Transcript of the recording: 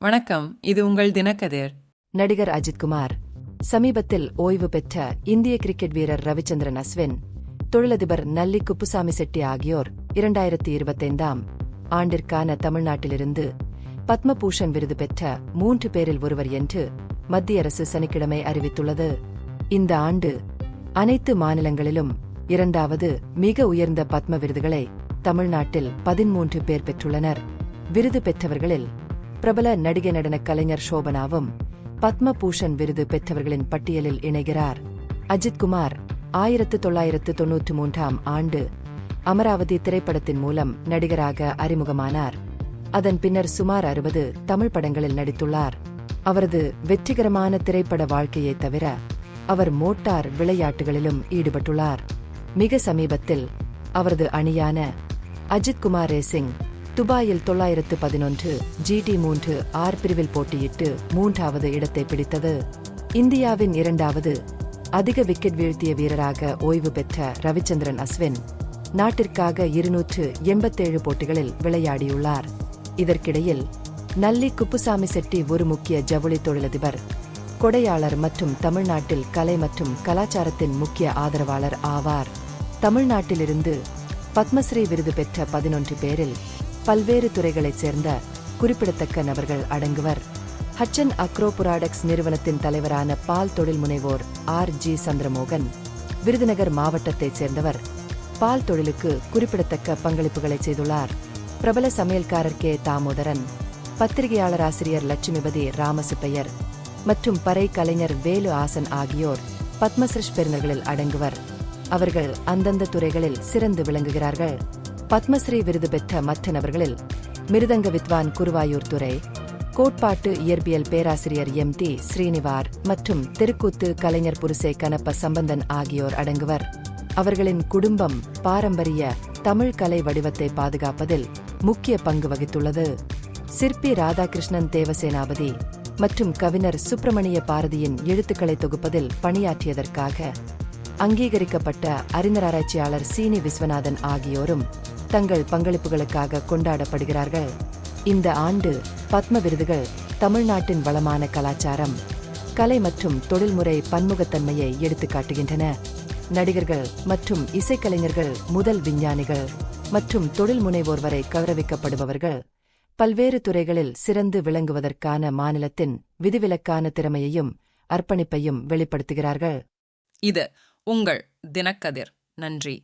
வணக்கம், இது உங்கள் தினக்கதிர். நடிகர் அஜித்குமார், சமீபத்தில் ஓய்வு பெற்ற இந்திய கிரிக்கெட் வீரர் ரவிச்சந்திரன் அஸ்வின், தொழிலதிபர் நல்லி குப்புசாமி செட்டி ஆகியோர் 2025ஆம் ஆண்டிற்கான தமிழ்நாட்டிலிருந்து பத்மபூஷன் விருது பெற்ற 3 பேரில் ஒருவர் என்று மத்திய அரசு சனிக்கிழமை அறிவித்துள்ளது. இந்த ஆண்டு அனைத்து மாநிலங்களிலும் 2வது மிக உயர்ந்த பத்ம விருதுகளை தமிழ்நாட்டில் 13 பேர் பெற்றுள்ளனர். விருது பெற்றவர்களில் பிரபல நடிகை நடனக் கலைஞர் ஷோபனாவும் பத்மபூஷன் விருது பெற்றவர்களின் பட்டியலில் இணைகிறார். அஜித்குமார் 1993ஆம் ஆண்டு அமராவதி திரைப்படத்தின் மூலம் நடிகராக அறிமுகமானார். அதன் பின்னர் சுமார் 60 தமிழ் படங்களில் நடித்துள்ளார். அவரது வெற்றிகரமான திரைப்பட வாழ்க்கையைத் தவிர அவர் மோட்டார் விளையாட்டுகளிலும் ஈடுபட்டுள்ளார். மிக சமீபத்தில் அவரது அணியான அஜித்குமார் ரேசிங் துபாயில் 911 GT3 R பிரிவில் போட்டியிட்டு 3வது இடத்தை பிடித்தது. இந்தியாவின் 2வது அதிக விக்கெட் வீழ்த்திய வீரராக ஓய்வு பெற்ற ரவிச்சந்திரன் அஸ்வின் நாட்டிற்காக 287 போட்டிகளில் விளையாடியுள்ளார். இதற்கிடையில் நல்லி குப்புசாமி செட்டி ஒரு முக்கிய ஜவுளி தொழிலதிபர், கொடையாளர் மற்றும் தமிழ்நாட்டில் கலை மற்றும் கலாச்சாரத்தின் முக்கிய ஆதரவாளர் ஆவார். தமிழ்நாட்டிலிருந்து பத்மஸ்ரீ விருது பெற்ற 11 பேரில் பல்வேறு துறைகளைச் சேர்ந்த குறிப்பிடத்தக்க நபர்கள் அடங்குவர். ஹட்சன் அக்ரோ புராடக்ட்ஸ் நிறுவனத்தின் தலைவரான பால் தொழில் முனைவோர் RG சந்திரமோகன் விருதுநகர் மாவட்டத்தைச் சேர்ந்தவர். பால் தொழிலுக்கு குறிப்பிடத்தக்க பங்களிப்புகளை செய்துள்ளார். பிரபல சமையல்காரர் K தாமோதரன், பத்திரிகையாளர் ஆசிரியர் லட்சுமிபதி ராமசுப்பையர் மற்றும் பறை கலைஞர் வேலு ஆசன் ஆகியோர் பத்மஸ்ரீ பெறுநர்களில் அடங்குவர். அவர்கள் அந்தந்த துறைகளில் சிறந்து விளங்குகிறார்கள். பத்மஸ்ரீ விருது பெற்ற மற்ற நபர்களில் மிருதங்க வித்வான் குருவாயூர் துரை, கோட்பாட்டு இயற்பியல் பேராசிரியர் MT ஸ்ரீனிவார் மற்றும் தெருக்கூத்து கலைஞர் புருசே கனப்ப சம்பந்தன் ஆகியோர் அடங்குவர். அவர்களின் குடும்பம் பாரம்பரிய தமிழ் கலை வடிவத்தை பாதுகாப்பதில் முக்கிய பங்கு வகித்துள்ளது. சிற்பி ராதாகிருஷ்ணன் தேவசேனாபதி மற்றும் கவிஞர் சுப்பிரமணிய பாரதியின் எழுத்துக்களை தொகுப்பதில் பணியாற்றியதற்காக அங்கீகரிக்கப்பட்ட அறிஞராராய்ச்சியாளர் சீனி விஸ்வநாதன் ஆகியோரும் தங்கள் பங்களிப்புகளுக்காக கொண்டாடப்படுகிறார்கள். இந்த ஆண்டு பத்ம விருதுகள் தமிழ்நாட்டின் வளமான கலாச்சாரம், கலை மற்றும் தொழில்முறை பன்முகத்தன்மையை எடுத்துக்காட்டுகின்றன. நடிகர்கள் மற்றும் இசைக்கலைஞர்கள் முதல் விஞ்ஞானிகள் மற்றும் தொழில் முனைவோர் வரை கௌரவிக்கப்படுபவர்கள் பல்வேறு துறைகளில் சிறந்து விளங்குவதற்கான மாநிலத்தின் விதிவிலக்கான திறமையையும் அர்ப்பணிப்பையும் வெளிப்படுத்துகிறார்கள். இது உங்கள் தினக்கதிர். நன்றி.